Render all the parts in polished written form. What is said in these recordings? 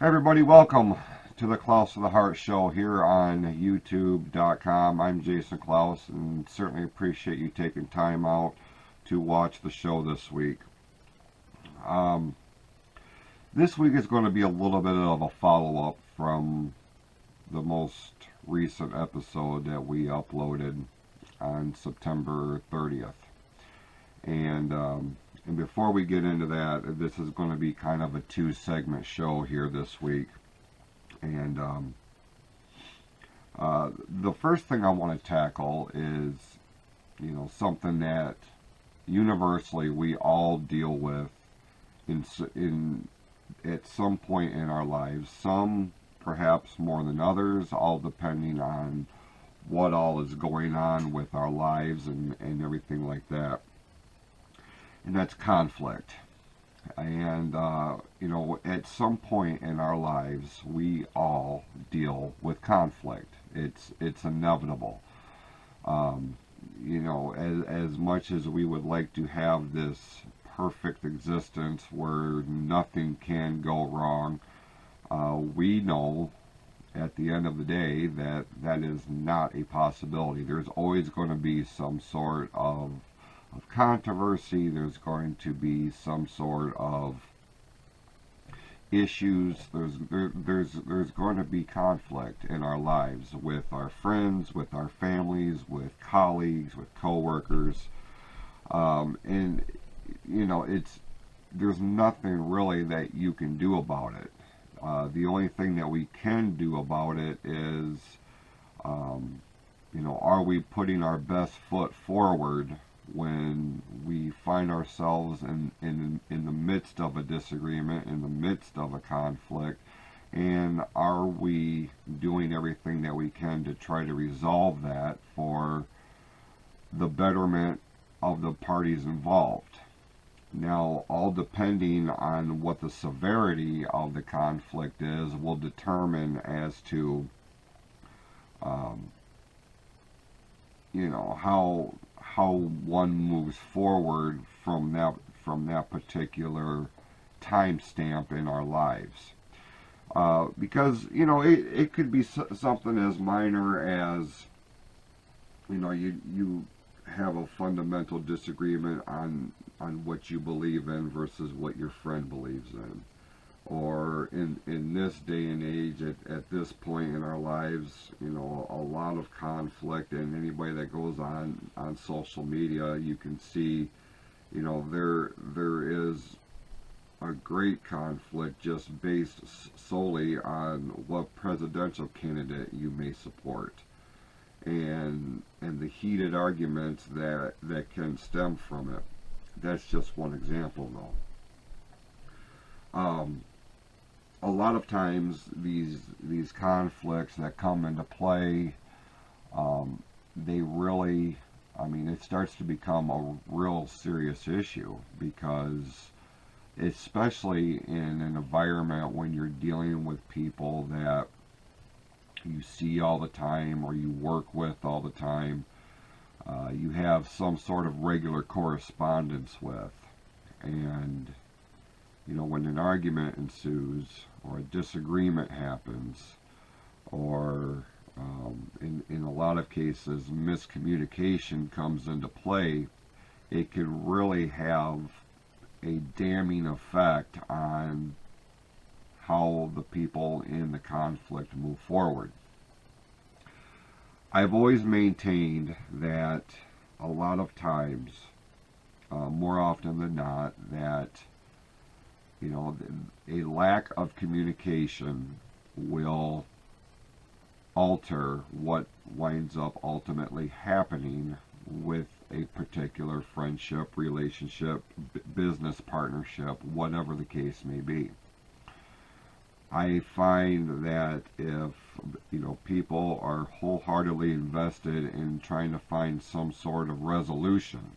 Hey everybody, welcome to the Klaus of the Heart show here on YouTube.com. I'm Jason Klaus and certainly appreciate you taking time out to watch the show this week. Um, this week is going to be a little bit of a follow-up from the most recent episode that we uploaded on September 30th. And before we get into that, this is going to be kind of a two-segment show here this week. And the first thing I want to tackle is, something that universally we all deal with in at some point in our lives. Some perhaps more than others, all depending on what all is going on with our lives and everything like that. And that's conflict. And at some point in our lives, we all deal with conflict. It's inevitable. Um, as much as we would like to have this perfect existence where nothing can go wrong, we know at the end of the day that that is not a possibility. There's always going to be some sort of controversy. There's going to be some sort of issues. There's going to be conflict in our lives with our friends, with our families, with colleagues, with coworkers, and it's there's nothing really that you can do about it. The only thing that we can do about it is, are we putting our best foot forward when we find ourselves in the midst of a disagreement, in the midst of a conflict, and are we doing everything that we can to try to resolve that for the betterment of the parties involved? Now, all depending on what the severity of the conflict is will determine as to um, how one moves forward from that particular time stamp in our lives. Because it could be something as minor as you have a fundamental disagreement on what you believe in versus what your friend believes in, or in this day and age, at this point in our lives, a lot of conflict. And anybody that goes on social media, you can see, there is a great conflict just based solely on what presidential candidate you may support, and the heated arguments that can stem from it. That's just one example, though. A lot of times these conflicts that come into play, they really, it starts to become a real serious issue, because especially in an environment when you're dealing with people that you see all the time or you work with all the time, you have some sort of regular correspondence with. And when an argument ensues or a disagreement happens, or in a lot of cases miscommunication comes into play, it can really have a damning effect on how the people in the conflict move forward. I've always maintained that a lot of times, more often than not, that a lack of communication will alter what winds up ultimately happening with a particular friendship, relationship, business partnership, whatever the case may be. I find that if people are wholeheartedly invested in trying to find some sort of resolution,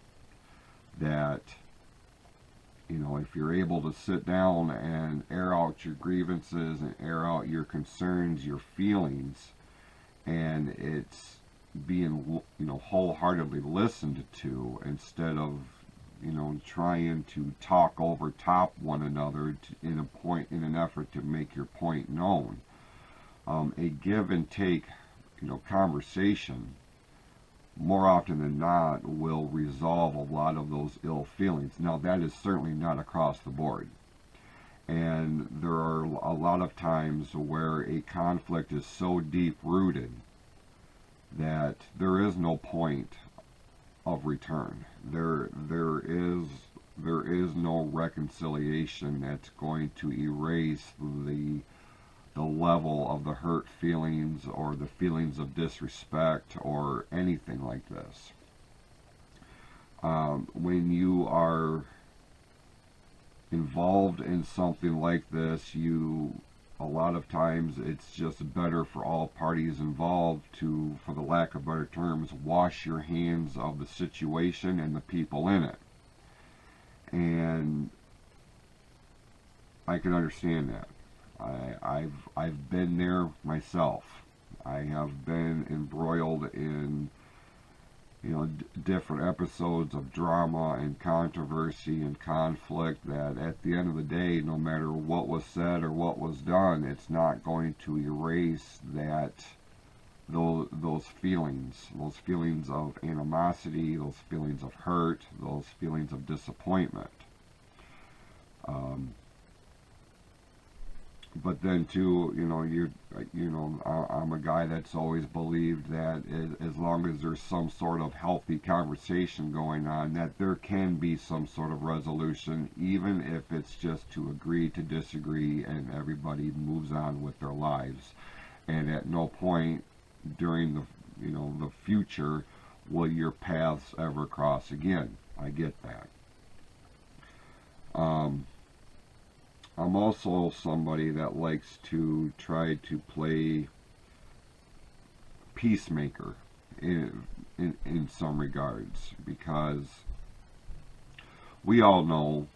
that if you're able to sit down and air out your grievances and air out your concerns, your feelings, and it's being wholeheartedly listened to instead of trying to talk over top one another in an effort to make your point known. A give and take, conversation more often than not will resolve a lot of those ill feelings. Now, that is certainly not across the board. And there are a lot of times where a conflict is so deep rooted that there is no point of return. There is no reconciliation that's going to erase the level of the hurt feelings or the feelings of disrespect or anything like this. When you are involved in something like this, a lot of times it's just better for all parties involved to, for the lack of better terms, wash your hands of the situation and the people in it. And I can understand that. I've been there myself. I have been embroiled in different episodes of drama and controversy and conflict that at the end of the day, no matter what was said or what was done, it's not going to erase those feelings of animosity, those feelings of hurt, those feelings of disappointment. But then too, I'm a guy that's always believed that as long as there's some sort of healthy conversation going on, that there can be some sort of resolution, even if it's just to agree to disagree and everybody moves on with their lives. And at no point during the future will your paths ever cross again. I get that. I'm also somebody that likes to try to play peacemaker in some regards, because we all know,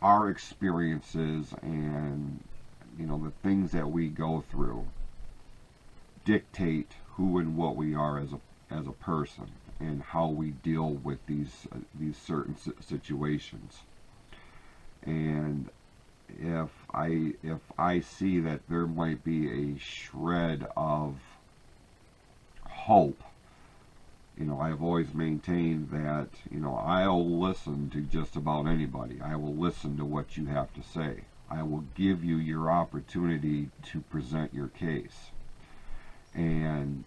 our experiences and, the things that we go through dictate who and what we are as a person and how we deal with these certain situations. And if I see that there might be a shred of hope, I've always maintained that, I'll listen to just about anybody. I will listen to what you have to say. I will give you your opportunity to present your case. And,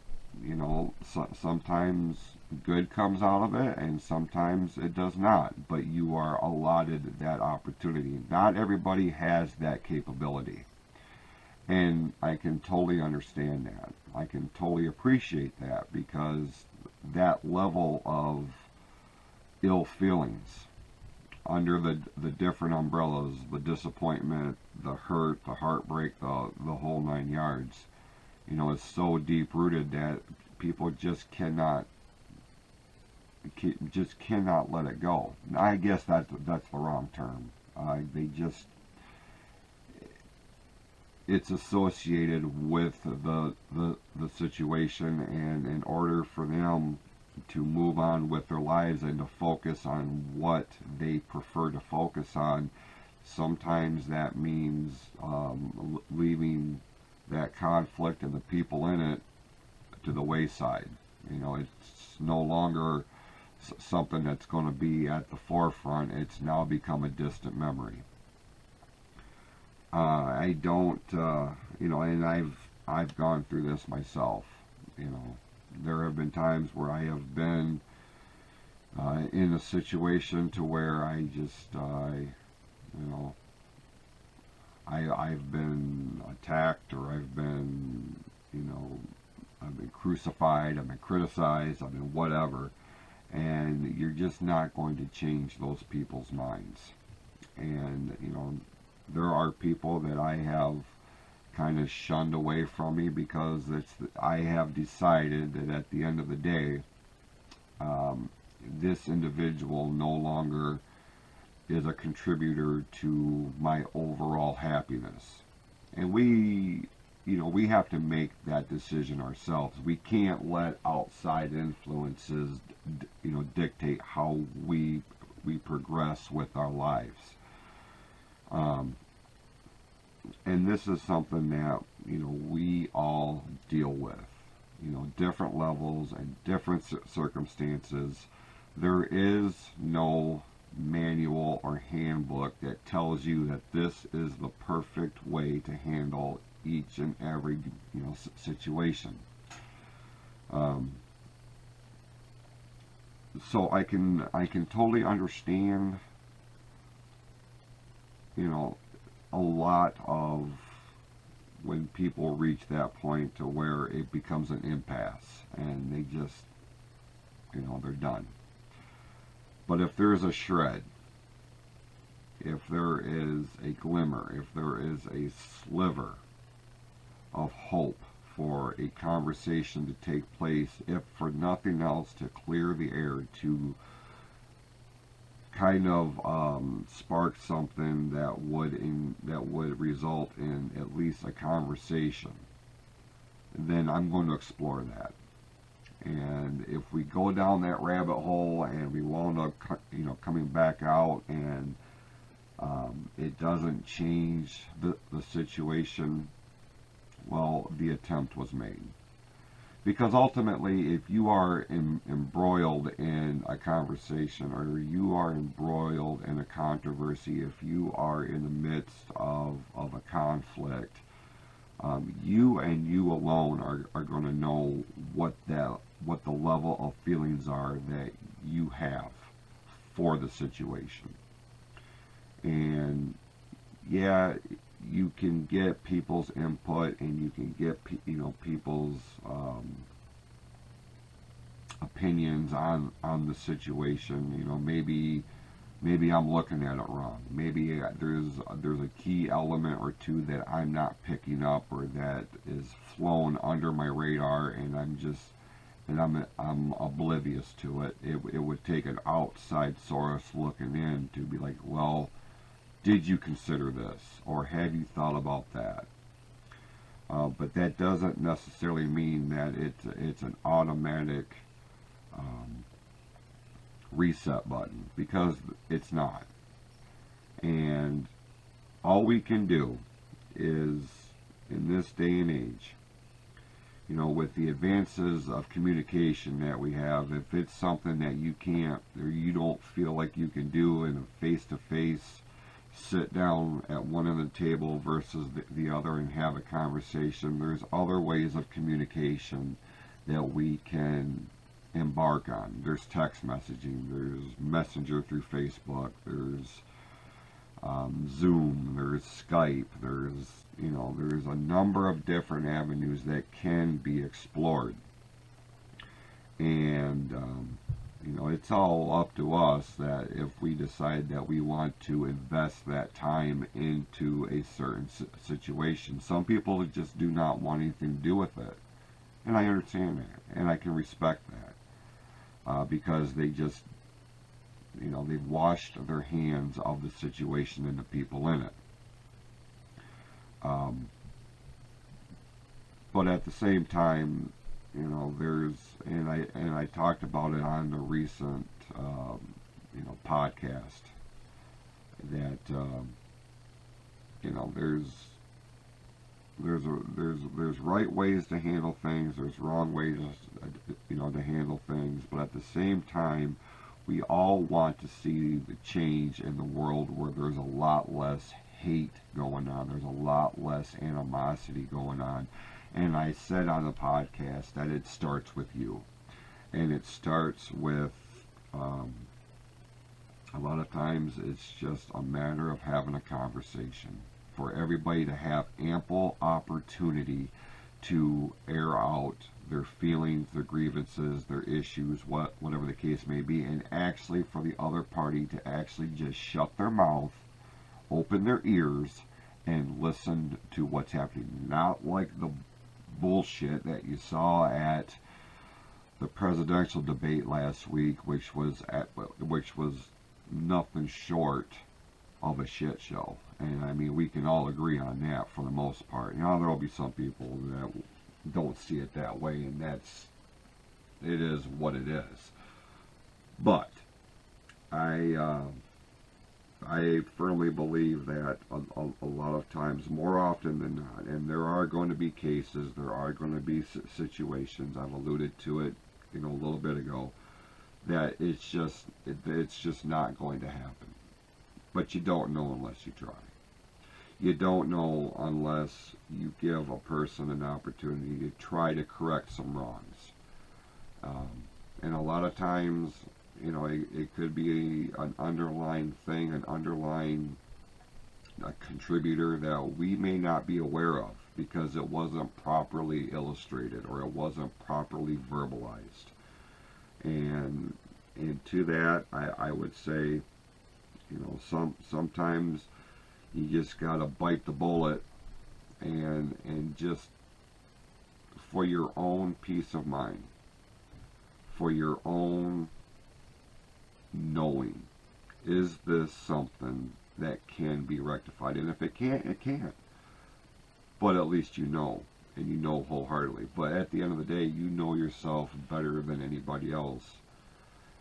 sometimes good comes out of it and sometimes it does not, but you are allotted that opportunity. Not everybody has that capability, and I can totally understand that. I can totally appreciate that, because that level of ill feelings under the different umbrellas, the disappointment, the hurt, the heartbreak, the whole 9 yards, is so deep rooted that people just cannot let it go. I guess that's the wrong term. It's associated with the situation, and in order for them to move on with their lives and to focus on what they prefer to focus on, sometimes that means leaving that conflict and the people in it to the wayside. It's no longer something that's going to be at the forefront. It's now become a distant memory. I don't, and I've gone through this myself. There have been times where I have been in a situation to where I just, I've been attacked, or I've been crucified, I've been criticized, I've been whatever, and you're just not going to change those people's minds. And there are people that I have kind of shunned away from me, because I have decided that at the end of the day, this individual no longer is a contributor to my overall happiness. And we, we have to make that decision ourselves. We can't let outside influences, dictate how we progress with our lives. Um, and this is something that we all deal with. Different levels and different circumstances. There is no manual or handbook that tells you that this is the perfect way to handle each and every situation. Um, so I can totally understand a lot of when people reach that point to where it becomes an impasse and they just they're done. But if there's a shred, if there is a glimmer, if there is a sliver of hope for a conversation to take place, if for nothing else to clear the air, to kind of spark something that would result in at least a conversation, then I'm going to explore that. And if we go down that rabbit hole and we wound up coming back out and it doesn't change the situation, well, the attempt was made. Because ultimately, if you are embroiled in a conversation, or you are embroiled in a controversy, if you are in the midst of a conflict, you and you alone are going to know what the level of feelings are that you have for the situation. And yeah, you can get people's input, and you can get people's opinions on the situation. Maybe I'm looking at it wrong. Maybe there's a key element or two that I'm not picking up, or that is flown under my radar, and I'm oblivious to it. It would take an outside source looking in to be like, well, did you consider this, or have you thought about that? But that doesn't necessarily mean that it's an automatic reset button, because it's not. And all we can do is, in this day and age, with the advances of communication that we have, if it's something that you can't, or you don't feel like you can do in a face-to-face sit down at one end of the table versus the other and have a conversation, there's other ways of communication that we can embark on. There's text messaging, there's Messenger through Facebook, there's Zoom, there's Skype, there's a number of different avenues that can be explored. And it's all up to us that if we decide that we want to invest that time into a certain situation. Some people just do not want anything to do with it, and I understand that, and I can respect that, because they just they've washed their hands of the situation and the people in it. But at the same time, there's, and I talked about it on the recent podcast, that there's right ways to handle things, there's wrong ways to handle things, but at the same time, we all want to see the change in the world where there's a lot less hate going on, there's a lot less animosity going on. And I said on the podcast that it starts with you. And it starts with, a lot of times it's just a matter of having a conversation. For everybody to have ample opportunity to air out their feelings, their grievances, their issues, whatever the case may be. And actually for the other party to actually just shut their mouth, open their ears, and listen to what's happening. Not like the bullshit that you saw at the presidential debate last week, which was nothing short of a shit show. And I mean, we can all agree on that for the most part. You know, there will be some people that don't see it that way, and it is what it is. But I firmly believe that a lot of times, more often than not, and there are going to be cases, there are going to be situations, I've alluded to it, a little bit ago, that it's just not going to happen. But you don't know unless you try. You don't know unless you give a person an opportunity to try to correct some wrongs. And a lot of times, it could be an underlying thing, an underlying contributor that we may not be aware of because it wasn't properly illustrated or it wasn't properly verbalized. And to that, I would say, sometimes you just gotta bite the bullet and just for your own peace of mind, for your own knowing, is this something that can be rectified? And if it can't, it can't. But at least you know, and you know wholeheartedly. But at the end of the day, you know yourself better than anybody else,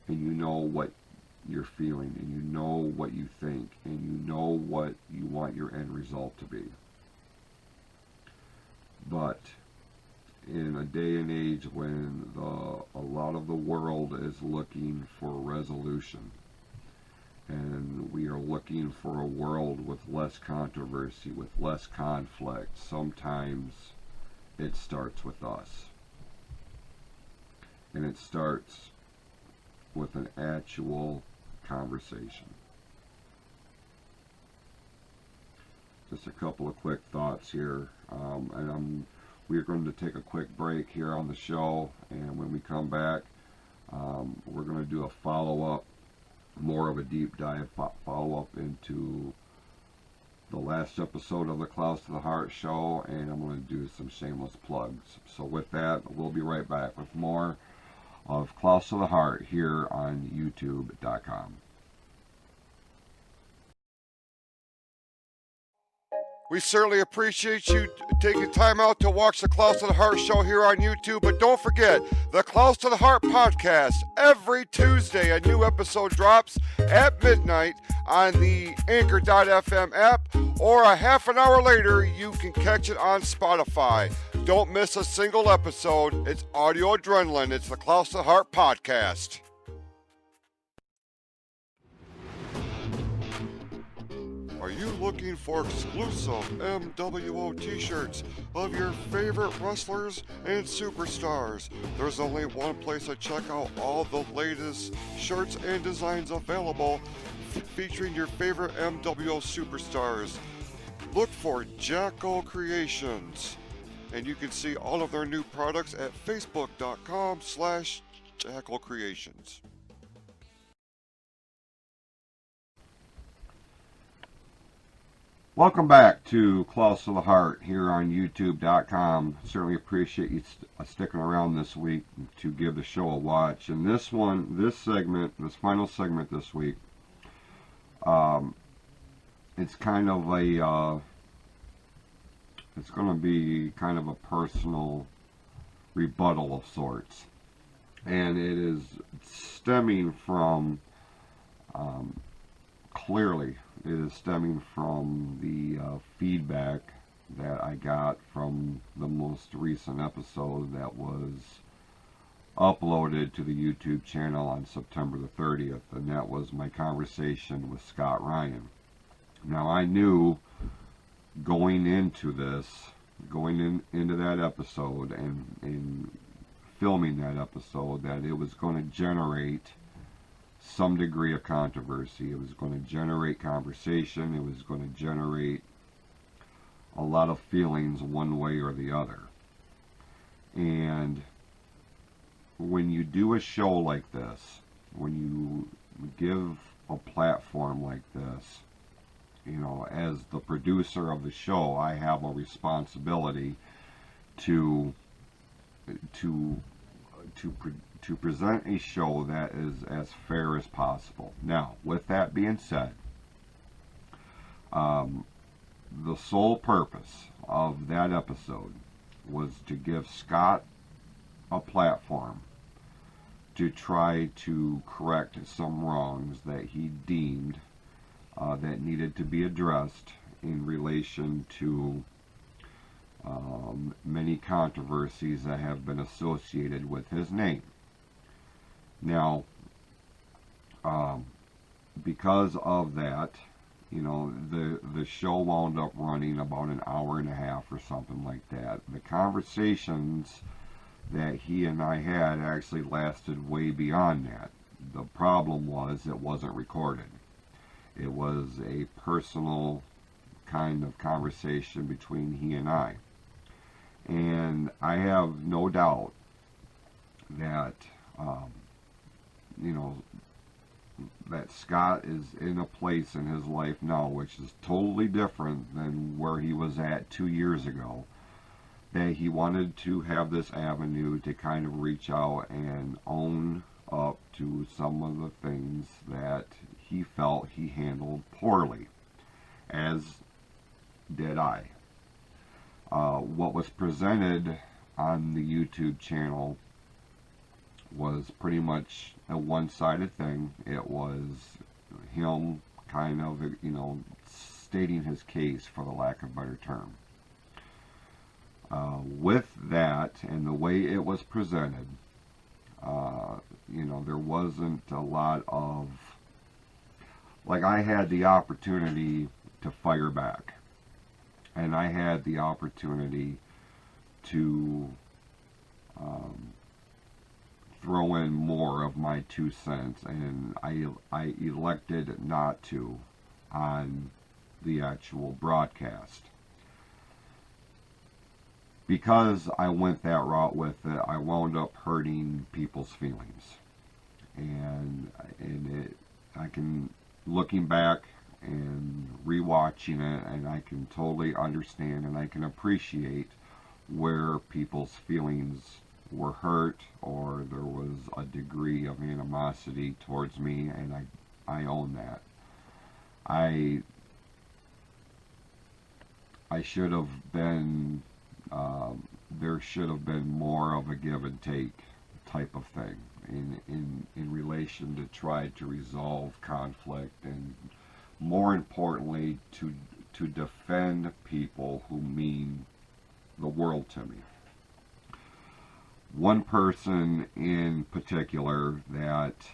and you know what you're feeling, and you know what you think, and you know what you want your end result to be. But in a day and age when a lot of the world is looking for resolution, and we are looking for a world with less controversy, with less conflict, sometimes it starts with us. And it starts with an actual conversation. Just a couple of quick thoughts here, and we're going to take a quick break here on the show, and when we come back, we're going to do a follow-up, more of a deep dive follow-up into the last episode of the Close to the Heart show, and I'm going to do some shameless plugs. So with that, we'll be right back with more of Close to the Heart here on YouTube.com. We certainly appreciate you taking time out to watch the Close to the Heart show here on YouTube. But don't forget, the Close to the Heart podcast. Every Tuesday, a new episode drops at midnight on the Anchor.fm app, or a half an hour later, you can catch it on Spotify. Don't miss a single episode. It's audio adrenaline. It's the Close to the Heart podcast. Are you looking for exclusive MWO t-shirts of your favorite wrestlers and superstars? There's only one place to check out all the latest shirts and designs available featuring your favorite MWO superstars. Look for Jacko Creations, and you can see all of their new products at facebook.com/Jacko Creations. Welcome back to Close to the Heart here on YouTube.com. Certainly appreciate you sticking around this week to give the show a watch. And this final segment this week, it's kind of it's going to be kind of a personal rebuttal of sorts. And it is stemming from, clearly, it is stemming from the feedback that I got from the most recent episode that was uploaded to the YouTube channel on September the 30th, and that was my conversation with Scott Ryan. Now, I knew going into that episode and filming that episode that it was going to generate some degree of controversy. It was going to generate conversation. It was going to generate a lot of feelings one way or the other. And when you do a show like this, when you give a platform like this, as the producer of the show, I have a responsibility to present a show that is as fair as possible. Now, with that being said, Um, the sole purpose of that episode was to give Scott a platform to try to correct some wrongs that he deemed that needed to be addressed in relation to many controversies that have been associated with his name. Now, um, because of that, the show wound up running about an hour and a half or something like that. The conversations that he and I had actually lasted way beyond that. The problem was it wasn't recorded. It was a personal kind of conversation between he and I. And I have no doubt that, um, you know, that Scott is in a place in his life now which is totally different than where he was at 2 years ago. That he wanted to have this avenue to kind of reach out and own up to some of the things that he felt he handled poorly, as did I. What was presented on the YouTube channel was pretty much a one-sided thing. It was him kind of, stating his case, for the lack of a better term. With that and the way it was presented, there wasn't a lot of, like, I had the opportunity to fire back, and I had the opportunity to throw in more of my 2 cents, and I elected not to on the actual broadcast. Because I went that route with it, I wound up hurting people's feelings. I can, looking back and rewatching it, and I can totally understand and I can appreciate where people's feelings were hurt, or there was a degree of animosity towards me, and I own that. I should have been, there should have been more of a give and take type of thing in relation to try to resolve conflict, and more importantly to defend people who mean the world to me. One person in particular that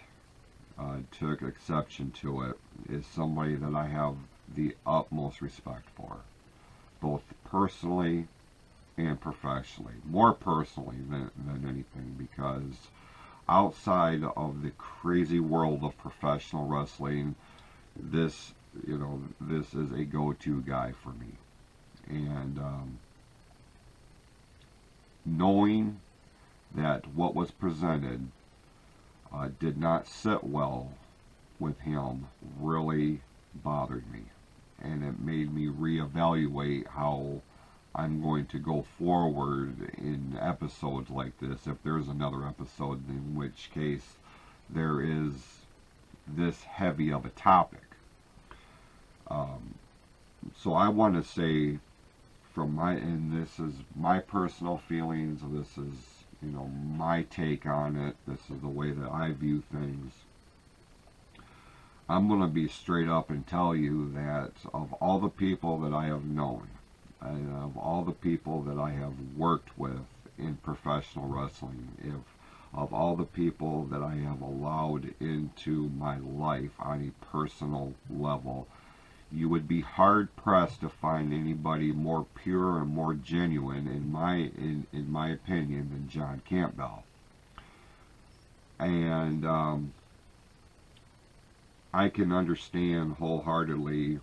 took exception to it is somebody that I have the utmost respect for, both personally and professionally. More personally than anything, because outside of the crazy world of professional wrestling, this is a go-to guy for me. And knowing that what was presented did not sit well with him really bothered me, and it made me reevaluate how I'm going to go forward in episodes like this, if there's another episode in which case there is this heavy of a topic. So I want to say, and this is my personal feelings, this is, my take on it, this is the way that I view things. I'm going to be straight up and tell you that of all the people that I have known, and of all the people that I have worked with in professional wrestling, of all the people that I have allowed into my life on a personal level, you would be hard pressed to find anybody more pure and more genuine, in my opinion, than John Campbell. And I can understand wholeheartedly,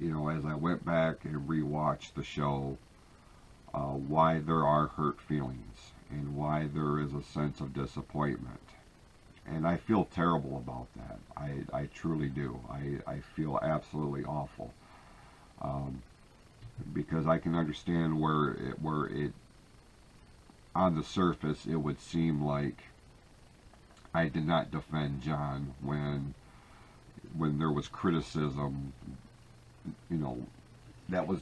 as I went back and rewatched the show, why there are hurt feelings and why there is a sense of disappointment. And I feel terrible about that. I truly do. I feel absolutely awful. Because I can understand where it, on the surface, it would seem like I did not defend John when there was criticism you know, that was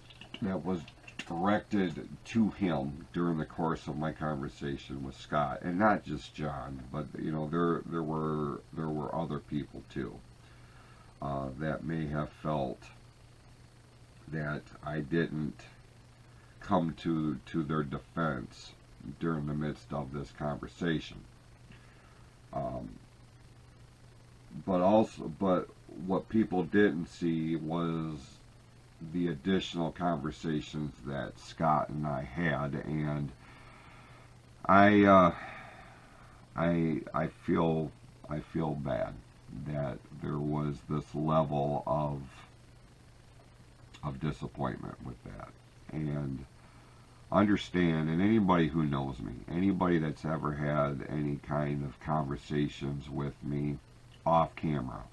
directed to him during the course of my conversation with Scott, and not just John, but there were other people too that may have felt that I didn't come to their defense during the midst of this conversation. Um, but what people didn't see was the additional conversations that Scott and I had, and I I feel bad that there was this level of disappointment with that, and understand, and anybody who knows me, anybody that's ever had any kind of conversations with me off camera,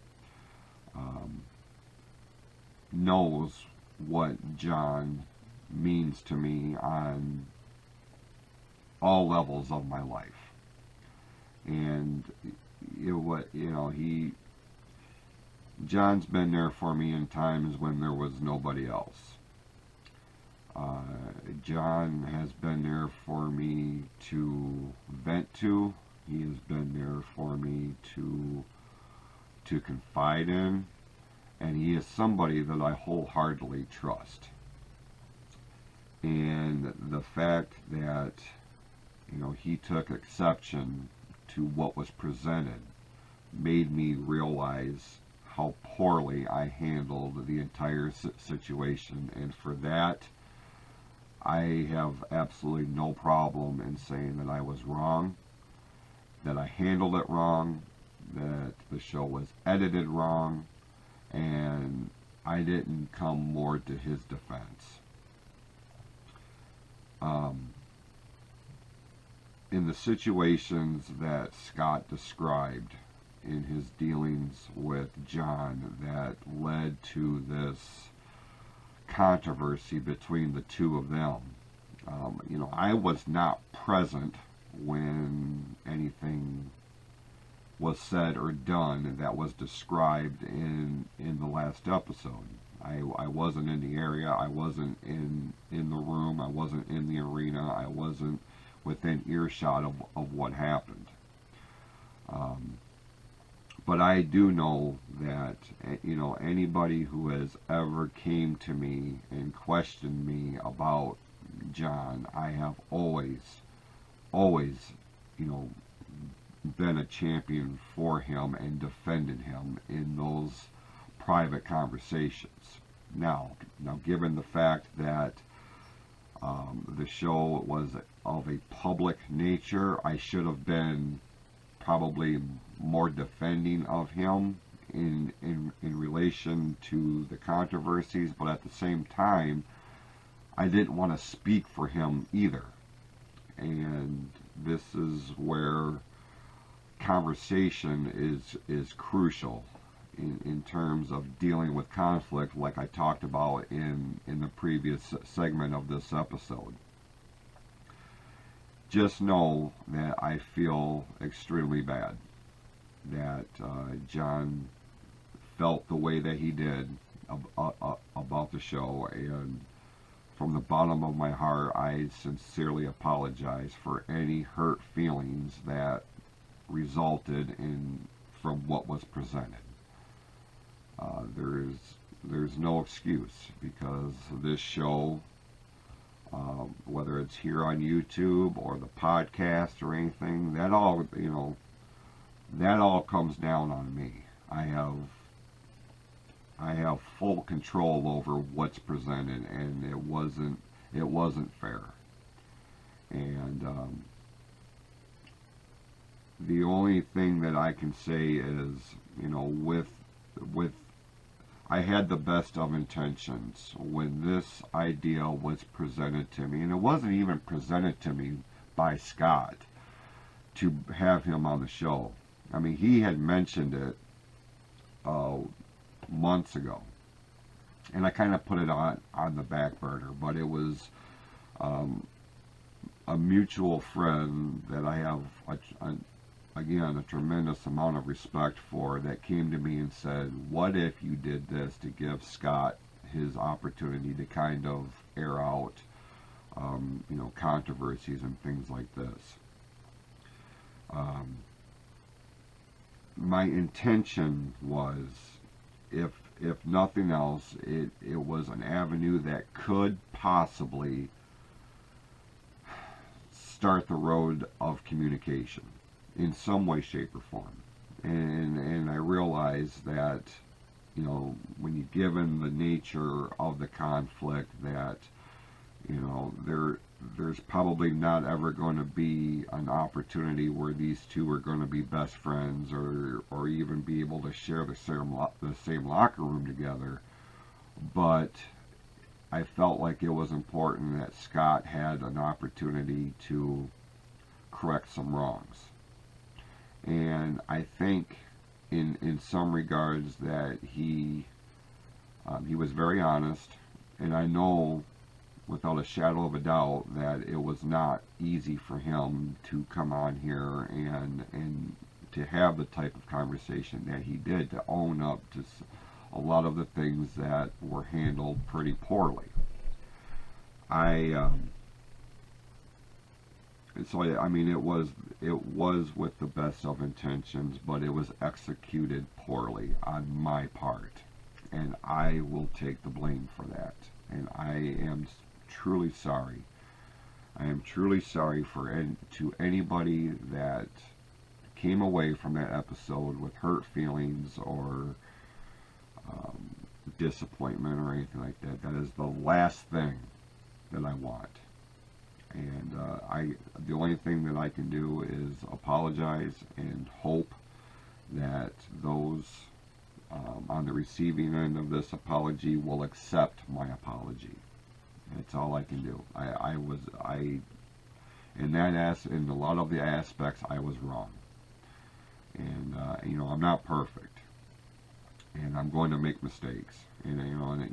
um, knows what John means to me on all levels of my life. And John's been there for me in times when there was nobody else. Uh, John has been there for me to vent to. He has been there for me to confide in, and he is somebody that I wholeheartedly trust. And the fact that he took exception to what was presented made me realize how poorly I handled the entire situation, and for that I have absolutely no problem in saying that I was wrong, that I handled it wrong, that the show was edited wrong, and I didn't come more to his defense. In the situations that Scott described in his dealings with John that led to this controversy between the two of them, I was not present when anything was said or done that was described in the last episode. I wasn't in the area. I wasn't in the room. I wasn't in the arena. I wasn't within earshot of what happened. But I do know that anybody who has ever came to me and questioned me about John, I have always been a champion for him and defended him in those private conversations. Now, given the fact that the show was of a public nature, I should have been probably more defending of him in relation to the controversies, but at the same time, I didn't want to speak for him either. And this is where conversation is crucial in terms of dealing with conflict, like I talked about in the previous segment of this episode. Just know that I feel extremely bad that John felt the way that he did about the show, and from the bottom of my heart, I sincerely apologize for any hurt feelings that resulted from what was presented. There's no excuse, because this show, whether it's here on YouTube or the podcast or anything, that all comes down on me. I have full control over what's presented, and it wasn't fair. And the only thing that I can say is, with I had the best of intentions when this idea was presented to me, and it wasn't even presented to me by Scott to have him on the show. I mean, he had mentioned it months ago, and I kind of put it on the back burner, but it was a mutual friend that I have again a tremendous amount of respect for, that came to me and said, what if you did this to give Scott his opportunity to kind of air out, controversies and things like this. Um, my intention was, if nothing else, it was an avenue that could possibly start the road of communication in some way, shape, or form. And I realize that, when you given the nature of the conflict, that there's probably not ever going to be an opportunity where these two are going to be best friends, or even be able to share the same locker room together. But I felt like it was important that Scott had an opportunity to correct some wrongs. And I think in some regards that he was very honest, and I know without a shadow of a doubt that it was not easy for him to come on here and to have the type of conversation that he did, to own up to a lot of the things that were handled pretty poorly. It was with the best of intentions, but it was executed poorly on my part, and I will take the blame for that. And I am truly sorry. I am truly sorry to anybody that came away from that episode with hurt feelings or disappointment or anything like that. That is the last thing that I want. And the only thing that I can do is apologize and hope that those on the receiving end of this apology will accept my apology. That's all I can do. In a lot of the aspects, I was wrong. And I'm not perfect, and I'm going to make mistakes. And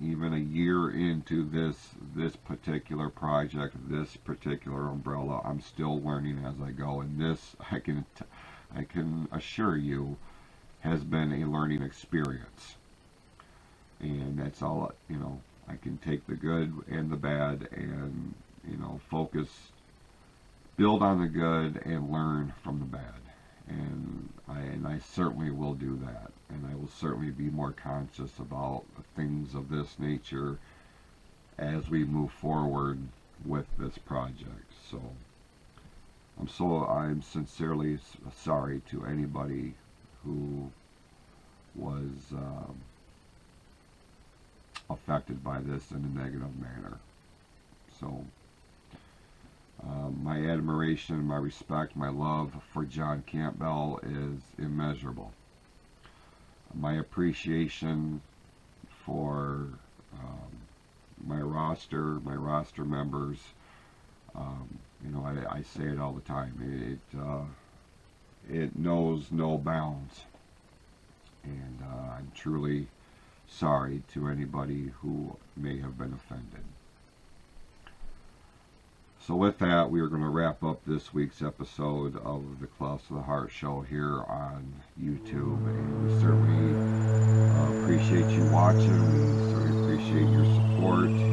even a year into this particular project, this particular umbrella, I'm still learning as I go. And this, I can assure you, has been a learning experience. And that's all. I can take the good and the bad, and focus, build on the good, and learn from the bad. And I certainly will do that, and I will certainly be more conscious about things of this nature as we move forward with this project. So I'm sincerely sorry to anybody who was affected by this in a negative manner. So my admiration, my respect, my love for John Campbell is immeasurable. My appreciation for my roster members, I say it all the time. It knows no bounds, and I'm truly sorry to anybody who may have been offended. So with that, we are going to wrap up this week's episode of the Close to the Heart Show here on YouTube. And we certainly appreciate you watching. We certainly appreciate your support.